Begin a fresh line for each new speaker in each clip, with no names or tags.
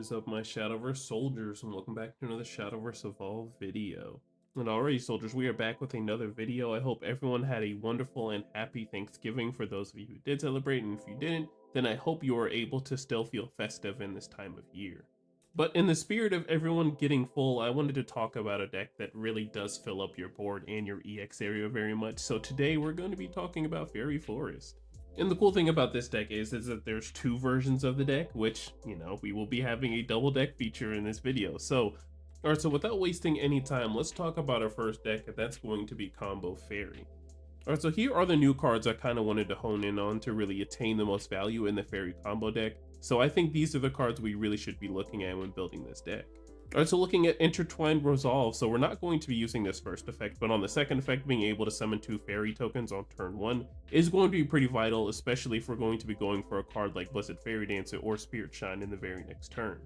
is up, my Shadowverse soldiers, and welcome back to another Shadowverse Evolve video. And already, soldiers, we are back with another video. I hope everyone had a wonderful and happy Thanksgiving for those of you who did celebrate, and if you didn't, then I hope you are able to still feel festive in this time of year. But in the spirit of everyone getting full, I wanted to talk about a deck that really does fill up your board and your EX area very much. So today we're going to be talking about Fairy Forest. And the cool thing about this deck is that there's two versions of the deck, which, we will be having a double deck feature in this video. So, alright, so without wasting any time, let's talk about our first deck, and that's going to be Combo Fairy. Alright, so here are the new cards I kind of wanted to hone in on to really attain the most value in the Fairy combo deck. So I think these are the cards we really should be looking at when building this deck. Alright, so looking at Intertwined Resolve, so we're not going to be using this first effect, but on the second effect, being able to summon 2 fairy tokens on turn 1 is going to be pretty vital, especially if we're going to be going for a card like Blessed Fairy Dancer or Spirit Shine in the very next turn.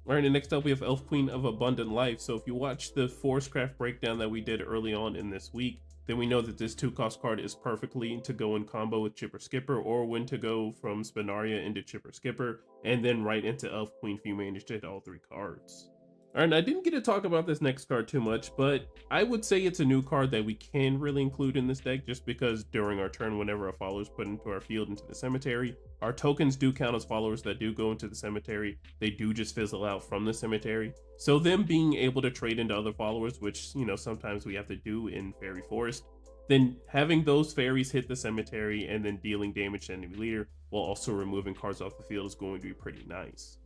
Alright, and next up we have Elf Queen of Abundant Life. So if you watch the Forestcraft breakdown that we did early on in this week, then we know that this 2-cost card is perfectly to go in combo with Chipper Skipper, or when to go from Spinaria into Chipper Skipper, and then right into Elf Queen if you manage to hit all 3 cards. Alright, I didn't get to talk about this next card too much, but I would say it's a new card that we can really include in this deck just because during our turn, whenever our followers put into our field into the cemetery, our tokens do count as followers that do go into the cemetery. They do just fizzle out from the cemetery. So them being able to trade into other followers, which, sometimes we have to do in Fairy Forest, then having those fairies hit the cemetery and then dealing damage to enemy leader while also removing cards off the field is going to be pretty nice.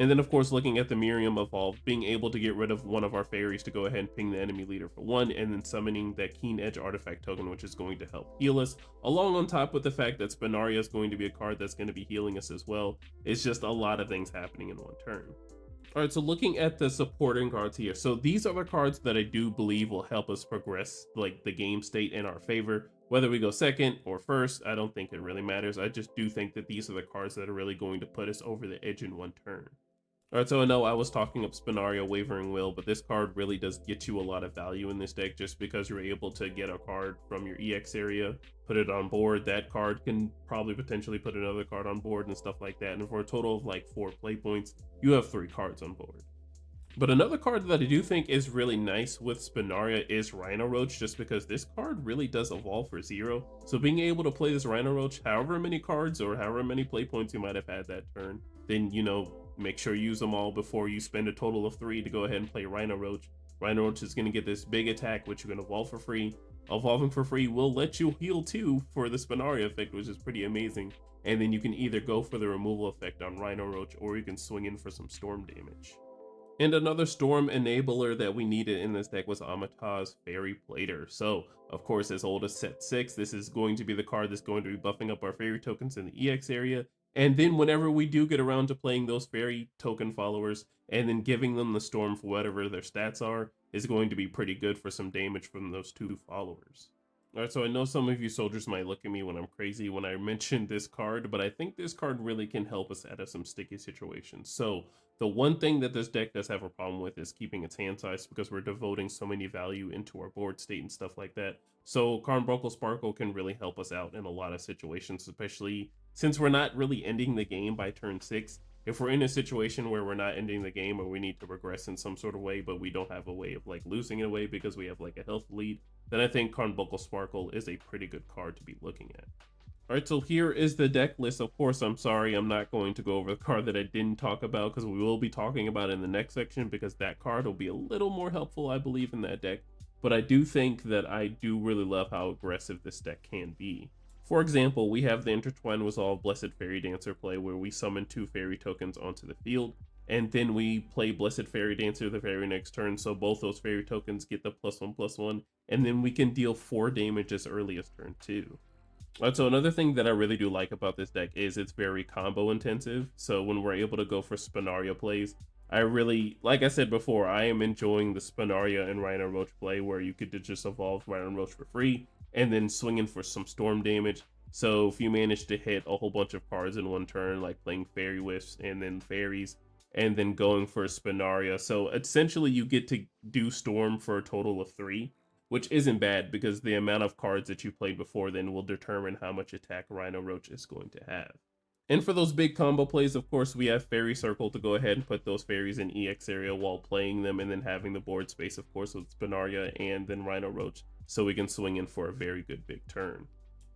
And then, of course, looking at the Miriam Evolve, being able to get rid of one of our fairies to go ahead and ping the enemy leader for 1, and then summoning that Keen Edge artifact token, which is going to help heal us, along on top with the fact that Spinaria is going to be a card that's going to be healing us as well. It's just a lot of things happening in one turn. Alright, so looking at the supporting cards here, so these are the cards that I do believe will help us progress like the game state in our favor. Whether we go second or first, I don't think it really matters. I just do think that these are the cards that are really going to put us over the edge in one turn. Alright, so I know I was talking up Spinaria Wavering Will, but this card really does get you a lot of value in this deck just because you're able to get a card from your EX area, put it on board. That card can probably potentially put another card on board and stuff like that. And for a total of like 4 play points, you have 3 cards on board. But another card that I do think is really nice with Spinaria is Rhino Roach, just because this card really does evolve for 0. So being able to play this Rhino Roach, however many cards or however many play points you might have had that turn, then, make sure you use them all before you spend a total of 3 to go ahead and play Rhino Roach. Rhino Roach is going to get this big attack, which you can evolve for free. Evolving for free will let you heal too for the Spinaria effect, which is pretty amazing. And then you can either go for the removal effect on Rhino Roach, or you can swing in for some storm damage. And another storm enabler that we needed in this deck was Amata's Fairy Plater. So, of course, as old as set 6, this is going to be the card that's going to be buffing up our fairy tokens in the EX area. And then whenever we do get around to playing those fairy token followers and then giving them the storm for whatever their stats are, is going to be pretty good for some damage from those 2 followers. Alright, so I know some of you soldiers might look at me when I'm crazy when I mention this card, but I think this card really can help us out of some sticky situations. So the one thing that this deck does have a problem with is keeping its hand size, because we're devoting so many value into our board state and stuff like that. So Carbuncle Sparkle can really help us out in a lot of situations, especially since we're not really ending the game by turn 6. If we're in a situation where we're not ending the game or we need to regress in some sort of way, but we don't have a way of like losing it away because we have like a health lead, then I think Carbuncle Sparkle is a pretty good card to be looking at. Alright, so here is the deck list. Of course, I'm sorry, I'm not going to go over the card that I didn't talk about, because we will be talking about it in the next section, because that card will be a little more helpful, I believe, in that deck. But I do think that I do really love how aggressive this deck can be. For example, we have the Intertwined Resolve Blessed Fairy Dancer play, where we summon 2 fairy tokens onto the field, and then we play Blessed Fairy Dancer the very next turn, so both those fairy tokens get the +1/+1, and then we can deal 4 damage as early as turn 2. So another thing that I really do like about this deck is it's very combo intensive. So when we're able to go for Spinaria plays, I really, like I said before, I am enjoying the Spinaria and Rhino Roach play, where you could just evolve Rhino Roach for free and then swing in for some storm damage. So if you manage to hit a whole bunch of cards in one turn, like playing Fairy Wisps and then Fairies, and then going for Spinaria, so essentially you get to do Storm for a total of 3, which isn't bad, because the amount of cards that you played before then will determine how much attack Rhino Roach is going to have. And for those big combo plays, of course, we have Fairy Circle to go ahead and put those fairies in EX area while playing them, and then having the board space, of course, with Spinaria and then Rhino Roach, so we can swing in for a very good big turn.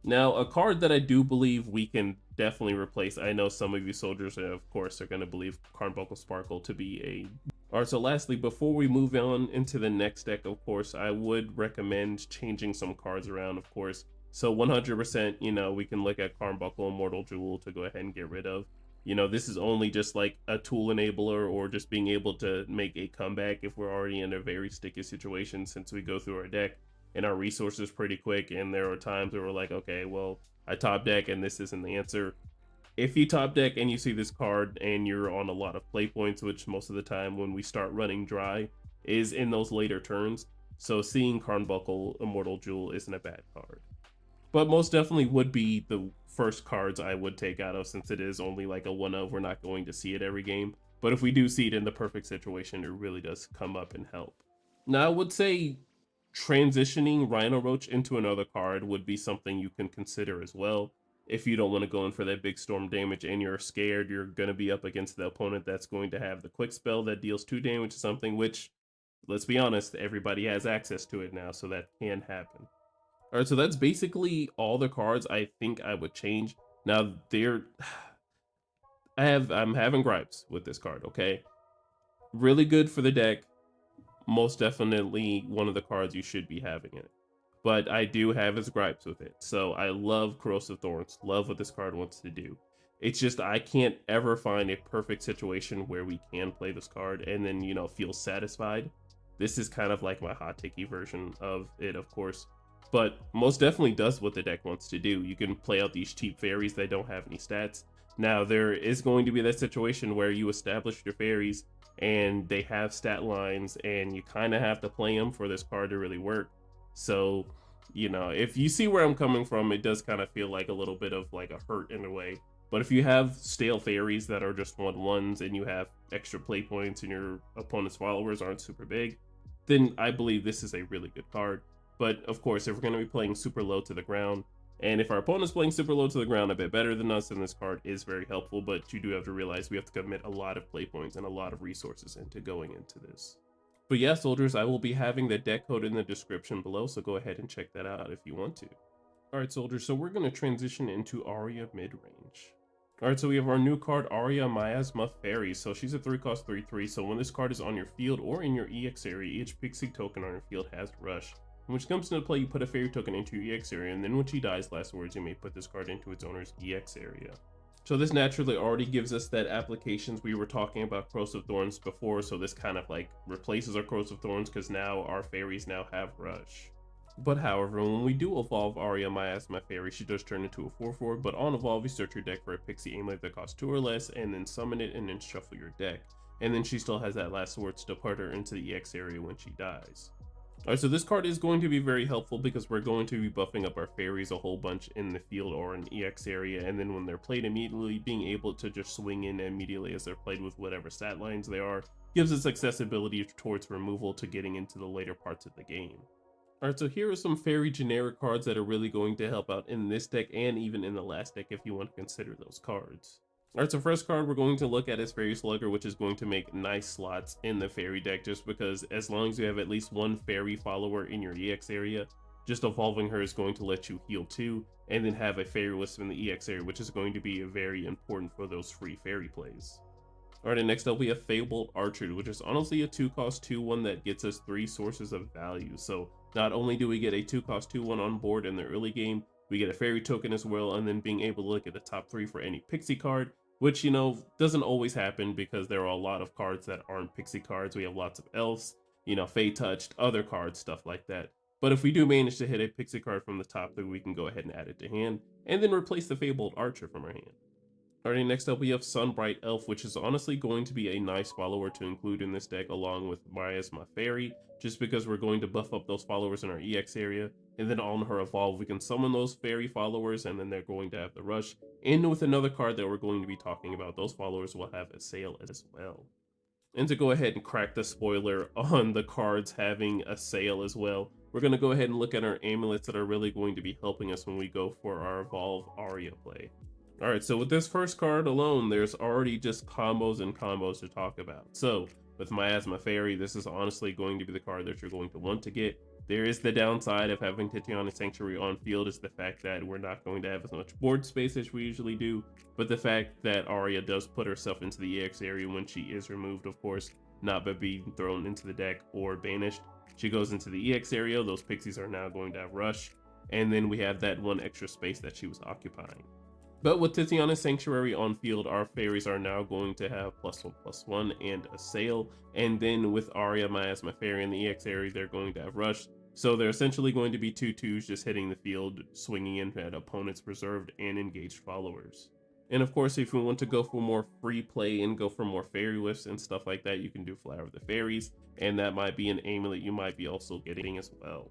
Now, a card that I do believe we can definitely replace, I know some of you soldiers, of course, are going to believe Carbuncle Sparkle to be a... Alright, so lastly, before we move on into the next deck, of course, I would recommend changing some cards around, of course. So 100%, you know, we can look at Carbuncle Immortal Jewel to go ahead and get rid of. You know, this is only just like a tool enabler or just being able to make a comeback if we're already in a very sticky situation, since we go through our deck and our resources pretty quick, and there are times where we're like, okay, well, I top deck and this isn't the answer. If you top deck and you see this card and you're on a lot of play points, which most of the time when we start running dry is in those later turns, so seeing Carbuncle Immortal Jewel isn't a bad card. But most definitely would be the first cards I would take out of, since it is only like a one of, we're not going to see it every game. But if we do see it in the perfect situation, it really does come up and help. Now, I would say transitioning Rhino Roach into another card would be something you can consider as well. If you don't want to go in for that big storm damage and you're scared you're going to be up against the opponent that's going to have the quick spell that deals 2 damage to something, which, let's be honest, everybody has access to it now, so that can happen. Alright, so that's basically all the cards I think I would change. Now, I'm having gripes with this card, okay? Really good for the deck. Most definitely one of the cards you should be having in it. But I do have his gripes with it. So I love Corrosive Thorns, love what this card wants to do. It's just I can't ever find a perfect situation where we can play this card and then, you know, feel satisfied. This is kind of like my hot takey version of it, of course. But most definitely does what the deck wants to do. You can play out these cheap fairies that don't have any stats. Now, there is going to be that situation where you establish your fairies and they have stat lines and you kind of have to play them for this card to really work. So, you know, if you see where I'm coming from, it does kind of feel like a little bit of like a hurt in a way. But if you have stale fairies that are just 1/1s and you have extra play points and your opponent's followers aren't super big, then I believe this is a really good card. But of course, if we're going to be playing super low to the ground, and if our opponent's playing super low to the ground a bit better than us, then this card is very helpful. But you do have to realize we have to commit a lot of play points and a lot of resources into going into this. But yeah, soldiers, I will be having the deck code in the description below, so go ahead and check that out if you want to. Alright, soldiers, so we're going to transition into Aria Midrange. Alright, so we have our new card, Aria Midrange-7P817. So she's a 3-cost 3/3, so when this card is on your field or in your EX area, each pixie token on your field has Rush. When she comes into play, you put a fairy token into your EX area, and then when she dies, last words, you may put this card into its owner's EX area. So this naturally already gives us that applications. We were talking about Corrosive Thorns before, so this kind of like replaces our Corrosive Thorns because now our fairies now have Rush. But however, when we do evolve Aria Midrange-7P817, she does turn into a 4/4, but on evolve, you search your deck for a pixie amulet that costs 2 or less, and then summon it and then shuffle your deck. And then she still has that last words to put her into the EX area when she dies. Alright, so this card is going to be very helpful because we're going to be buffing up our fairies a whole bunch in the field or in EX area, and then when they're played immediately, being able to just swing in immediately as they're played with whatever stat lines they are, gives us accessibility towards removal to getting into the later parts of the game. Alright, so here are some fairy generic cards that are really going to help out in this deck and even in the last deck if you want to consider those cards. Alright, so first card we're going to look at is Fairy Slugger, which is going to make nice slots in the fairy deck just because as long as you have at least one fairy follower in your EX area, just evolving her is going to let you heal 2, and then have a fairy wisp in the EX area, which is going to be very important for those free fairy plays. Alright, and next up we have Fabled Archer, which is honestly a 2-cost 2/1 that gets us 3 sources of value. So not only do we get a 2-cost 2/1 on board in the early game, we get a fairy token as well, and then being able to look at the top 3 for any pixie card, which, you know, doesn't always happen because there are a lot of cards that aren't pixie cards. We have lots of elves, you know, Fey Touched, other cards, stuff like that. But if we do manage to hit a pixie card from the top, then we can go ahead and add it to hand, and then replace the Fabled Archer from our hand. Alright, next up we have Sunbright Elf, which is honestly going to be a nice follower to include in this deck along with Midrange-7P817, just because we're going to buff up those followers in our EX area, and then on her evolve we can summon those fairy followers and then they're going to have the Rush, and with another card that we're going to be talking about, those followers will have a sail as well. And to go ahead and crack the spoiler on the cards having a sail as well, we're going to go ahead and look at our amulets that are really going to be helping us when we go for our evolve Aria play. All right, so with this first card alone, there's already just combos and combos to talk about. So with Miasma Fairy, this is honestly going to be the card that you're going to want to get. There is the downside of having Titiana Sanctuary on field is the fact that we're not going to have as much board space as we usually do, but the fact that Aria does put herself into the EX area when she is removed, of course, not by being thrown into the deck or banished. She goes into the EX area, those pixies are now going to have Rush, and then we have that one extra space that she was occupying. But with Tiziana's Sanctuary on field, our fairies are now going to have +1/+1 and Assail. And then with Aria, Miasma Fairy in the EX area, they're going to have Rush. So they're essentially going to be 2/2s just hitting the field, swinging in at opponents' reserved and engaged followers. And of course, if you want to go for more free play and go for more fairy whiffs and stuff like that, you can do Flower of the Fairies. And that might be an amulet you might be also getting as well.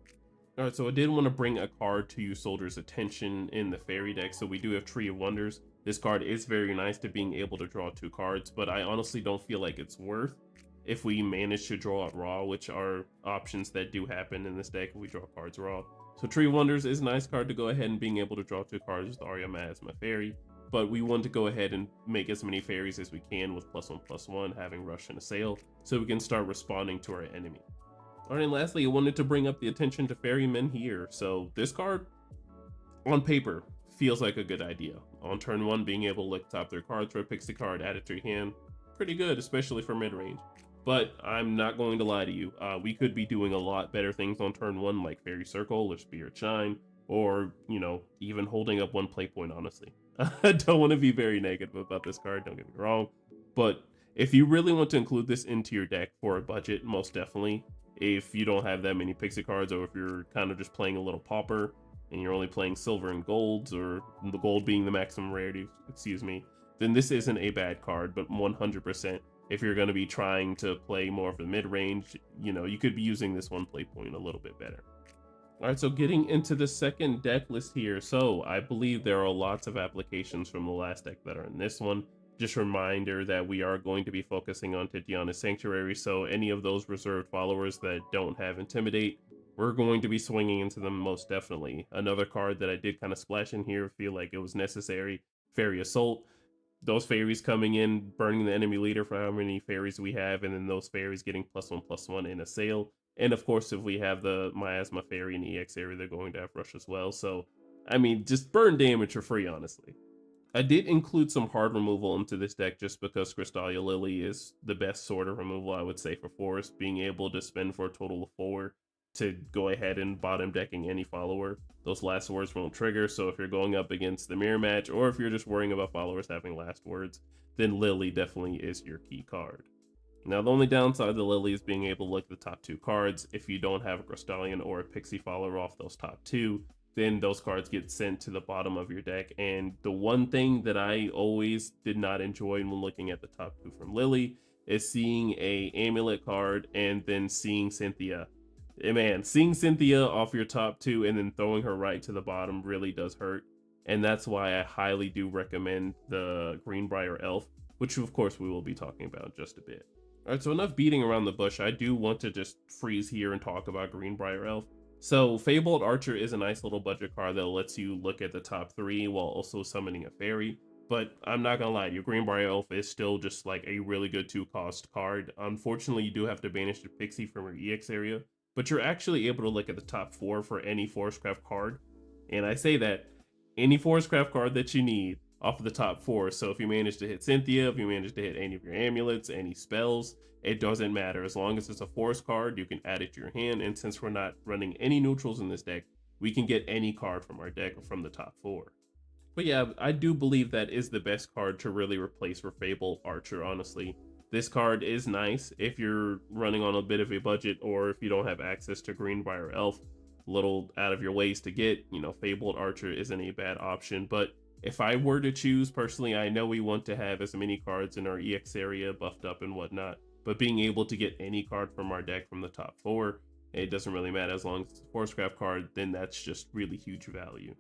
Alright, so I did want to bring a card to you soldiers' attention in the fairy deck. So we do have Tree of Wonders. This card is very nice to being able to draw 2 cards, but I honestly don't feel like it's worth if we manage to draw it raw, which are options that do happen in this deck if we draw cards raw. So Tree of Wonders is a nice card to go ahead and being able to draw 2 cards with Aria Miasma Fairy, but we want to go ahead and make as many fairies as we can with +1/+1, having Rush and Assail, so we can start responding to our enemy. All right, and lastly, I wanted to bring up the attention to Ferrymen here. So this card, on paper, feels like a good idea. On turn 1, being able to look top 3 cards for a pixie card, add it to your hand, pretty good, especially for mid-range. But I'm not going to lie to you. We could be doing a lot better things on turn 1, like Fairy Circle or Spirit Shine, or, even holding up 1 play point, honestly. I don't want to be very negative about this card, don't get me wrong. But if you really want to include this into your deck for a budget, most definitely, if you don't have that many pixie cards, or if you're kind of just playing a little pauper and you're only playing silver and golds, or the gold being the maximum rarity, excuse me, then this isn't a bad card. But 100%, if you're going to be trying to play more of the mid-range, you could be using this 1 play point a little bit better. All right, so getting into the second deck list here. So I believe there are lots of applications from the last deck that are in this one. Just a reminder that we are going to be focusing on Titiana's Sanctuary, so any of those reserved followers that don't have Intimidate, we're going to be swinging into them most definitely. Another card that I did kind of splash in here, feel like it was necessary, Fairy Assault. Those fairies coming in, burning the enemy leader for how many fairies we have, and then those fairies getting +1/+1 in Assail. And of course, if we have the Miasma Fairy in the EX area, they're going to have Rush as well. So, I mean, just burn damage for free, honestly. I did include some hard removal into this deck just because Crystalia Lily is the best sort of removal, I would say, for Forest, being able to spend for a total of 4 to go ahead and bottom decking any follower. Those last words won't trigger, so if you're going up against the mirror match, or if you're just worrying about followers having last words, then Lily definitely is your key card. Now, the only downside of the Lily is being able to look at the top 2 cards. If you don't have a Crystallian or a Pixie follower off those top 2, then those cards get sent to the bottom of your deck. And the one thing that I always did not enjoy when looking at the top 2 from Lily is seeing a amulet card and then seeing Cynthia. Man, seeing Cynthia off your top 2 and then throwing her right to the bottom really does hurt. And that's why I highly do recommend the Greenbrier Elf, which of course we will be talking about in just a bit. Alright, so enough beating around the bush. I do want to just freeze here and talk about Greenbrier Elf. So Fabled Archer is a nice little budget card that lets you look at the top 3 while also summoning a fairy. But I'm not gonna lie to you, Greenbrier Elf is still just like a really good 2-cost card. Unfortunately, you do have to banish the Pixie from your EX area, but you're actually able to look at the top 4 for any Forestcraft card. And I say that, any Forestcraft card that you need off of the top 4. So if you manage to hit Cynthia, if you manage to hit any of your amulets, any spells, it doesn't matter. As long as it's a forest card, you can add it to your hand. And since we're not running any neutrals in this deck, we can get any card from our deck from the top 4. But yeah, I do believe that is the best card to really replace for Fabled Archer, honestly. This card is nice if you're running on a bit of a budget, or if you don't have access to Greenbrier Elf, little out of your ways to get, Fabled Archer isn't a bad option. But if I were to choose personally, I know we want to have as many cards in our EX area buffed up and whatnot, but being able to get any card from our deck from the top 4, it doesn't really matter as long as it's a Forestcraft card, then that's just really huge value.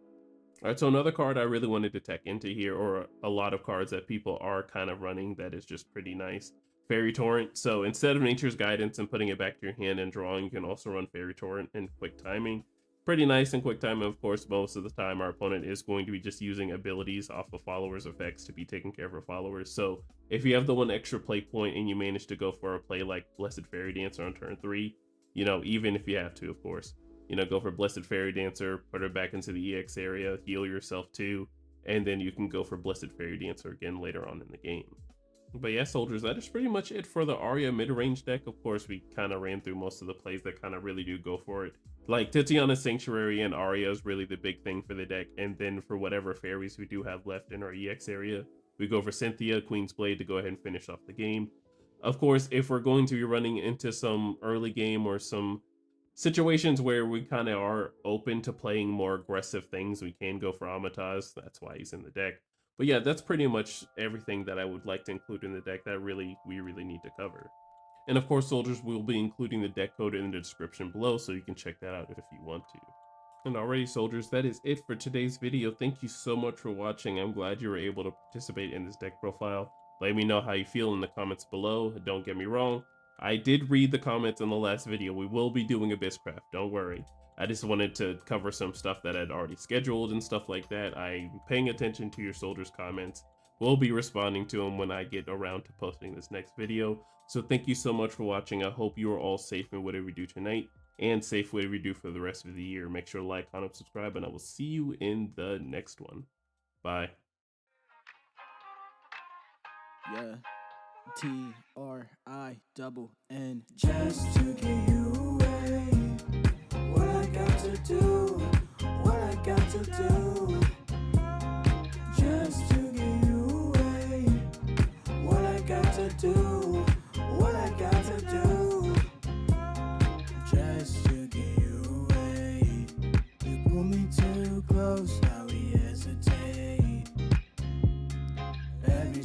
Alright, so another card I really wanted to tech into here, or a lot of cards that people are kind of running that is just pretty nice. Fairy Torrent. So instead of Nature's Guidance and putting it back to your hand and drawing, you can also run Fairy Torrent and Quick Timing. pretty nice and quick time. And of course, most of the time our opponent is going to be just using abilities off of followers' effects to be taking care of our followers. So if you have the one extra play point and you manage to go for a play like Blessed Fairy Dancer on turn 3, you know, even if you have to, of course, you know, go for Blessed Fairy Dancer, put her back into the EX area, heal yourself too, and then you can go for Blessed Fairy Dancer again later on in the game. But yeah, soldiers, that is pretty much it for the Aria mid-range deck. Of course, we kind of ran through most of the plays that kind of really do go for it. Like Titiana's Sanctuary and Aria is really the big thing for the deck, and then for whatever fairies we do have left in our EX area, we go for Cynthia, Queen's Blade to go ahead and finish off the game. Of course, if we're going to be running into some early game or some situations where we kind of are open to playing more aggressive things, we can go for Amataz. That's why he's in the deck. But yeah, that's pretty much everything that I would like to include in the deck that we really need to cover. And of course, soldiers, will be including the deck code in the description below, so you can check that out if you want to. And alrighty, soldiers, that is it for today's video. Thank you so much for watching. I'm glad you were able to participate in this deck profile. Let me know how you feel in the comments below. Don't get me wrong, I did read the comments in the last video. We will be doing Abysscraft, don't worry. I just wanted to cover some stuff that I'd already scheduled and stuff like that. I'm paying attention to your soldiers' comments. We'll be responding to them when I get around to posting this next video. So thank you so much for watching. I hope you are all safe in whatever you do tonight, and safe whatever you do for the rest of the year. Make sure to like, comment, subscribe, and I will see you in the next one. Bye.
Yeah. TRINN. Just to get you away. What I got to do, what I got to do. Just to get you away. What I got to do, what I got to do. Just to get you away. You pull me too close, now we hesitate. Every